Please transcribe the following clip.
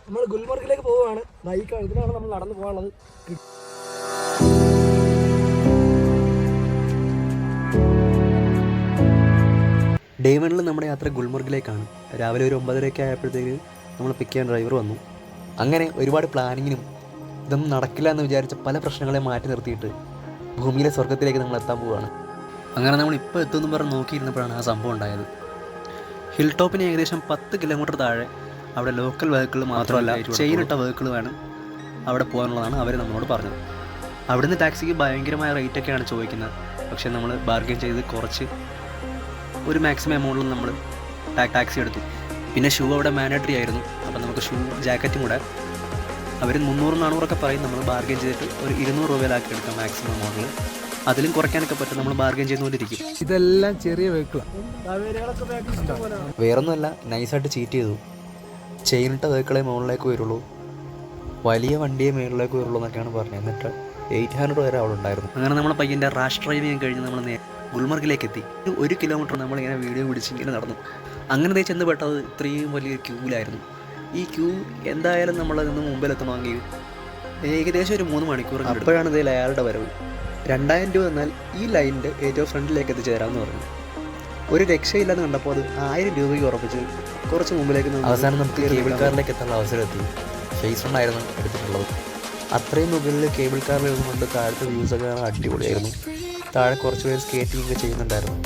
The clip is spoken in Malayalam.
നമ്മൾ ഗുൽമർഗിലേക്ക് പോവുകയാണ്. ഇതിലാണ് നമ്മൾ നടന്നു പോകാനുള്ളത്. ഡേ 1 നമ്മുടെ യാത്ര ഗുൽമർഗിലേക്കാണ്. രാവിലെ ഒരു 9:30 ആയപ്പോഴത്തേക്ക് നമ്മൾ പിക്ക് ചെയ്യാൻ ഡ്രൈവർ വന്നു. അങ്ങനെ ഒരുപാട് പ്ലാനിങ്ങിനും ഇതൊന്നും നടക്കില്ല എന്ന് വിചാരിച്ച പല പ്രശ്നങ്ങളെ മാറ്റി നിർത്തിയിട്ട് ഭൂമിയിലെ സ്വർഗത്തിലേക്ക് നമ്മൾ എത്താൻ പോവുകയാണ്. അങ്ങനെ നമ്മൾ ഇപ്പോൾ എത്തുമെന്ന് പറഞ്ഞ് നോക്കിയിരുന്നപ്പോഴാണ് ആ സംഭവം ഉണ്ടായത്. ഹിൽ ടോപ്പിന് ഏകദേശം 10 കിലോമീറ്റർ താഴെ അവിടെ ലോക്കൽ വെഹിക്കിൾ മാത്രമല്ല ചെയിനിട്ട വെഹിക്കിൾ വേണം അവിടെ പോകാനുള്ളതാണ് അവർ നമ്മളോട് പറഞ്ഞത്. അവിടുന്ന് ടാക്സിക്ക് ഭയങ്കരമായ റേറ്റൊക്കെയാണ് ചോദിക്കുന്നത്. പക്ഷേ നമ്മൾ ബാർഗെയിൻ ചെയ്ത് കുറച്ച് ഒരു മാക്സിമം എമൗണ്ടിൽ നമ്മൾ ടാക്സി എടുത്തു. പിന്നെ ഷൂ അവിടെ മാൻഡേറ്ററി ആയിരുന്നു. അപ്പോൾ നമുക്ക് ഷൂ ജാക്കറ്റും കൂടെ അവർ 300-400 പറയും. നമ്മൾ ബാർഗെയിൻ ചെയ്തിട്ട് ഒരു 200 രൂപയിലാക്കി എടുക്കാം മാക്സിമം എമൗണ്ടിൽ. അതിലും കുറയ്ക്കാനൊക്കെ പറ്റും. നമ്മൾ ബാർഗെയിൻ ചെയ്യുന്നോണ്ടിരിക്കും. ഇതെല്ലാം ചെറിയ വെഹിക്കിളാണ്. വേറൊന്നുമല്ല, നൈസായിട്ട് ചീറ്റ് ചെയ്തു. ചെയിനിട്ട വെഹിക്കിളെ മുകളിലേക്ക് വരുള്ളൂ, വലിയ വണ്ടിയെ മുകളിലേക്ക് വരുള്ളൂ എന്നൊക്കെയാണ് പറഞ്ഞത്. എന്നിട്ട് 800 വരെ അവിടെ ഉണ്ടായിരുന്നു. അങ്ങനെ നമ്മൾ പയ്യൻ്റെ റാഷ് ഡ്രൈവിങ് കഴിഞ്ഞ് നമ്മൾ ഗുൽമർഗിലേക്ക് എത്തി. 1 കിലോമീറ്റർ നമ്മളിങ്ങനെ വീഡിയോ പിടിച്ച് ഇങ്ങനെ നടന്നു. അങ്ങനെ ചെന്ന് പെട്ടത് ഇത്രയും വലിയൊരു ക്യൂവിലായിരുന്നു. ഈ ക്യൂ എന്തായാലും നമ്മളതിൽ നിന്ന് മുമ്പിലെത്തണമെങ്കിൽ ഏകദേശം ഒരു 3 മണിക്കൂർ. അപ്പോഴാണ് ഇതിൽ അയാളുടെ വരവ്. 2000 രൂപ എന്നാൽ ഈ ലൈനിൻ്റെ ഏറ്റവും ഫ്രണ്ടിലേക്ക് എത്തിച്ചേരാമെന്ന് പറഞ്ഞു. ഒരു രക്ഷയില്ലെന്ന് കണ്ടപ്പോൾ അത് 1000 രൂപയ്ക്ക് ഉറപ്പിച്ച് കുറച്ച് മുമ്പിലേക്ക് അവസാനം നമുക്ക് കേബിൾ കാറിലേക്ക് എത്താനുള്ള അവസരം എത്തി. ഫേസ് ഫ്രണ്ടായിരുന്നു എടുത്തിട്ടുള്ളത്. അത്രയും മുകളിൽ കേബിൾ കാറിൽ ഇരുന്നുകൊണ്ട് താഴത്തെ വ്യൂസൊക്കെ കാണാൻ അടിപൊളിയായിരുന്നു. താഴെ കുറച്ച് പേര് സ്കേറ്റിംഗ് ഒക്കെ ചെയ്യുന്നുണ്ടായിരുന്നു.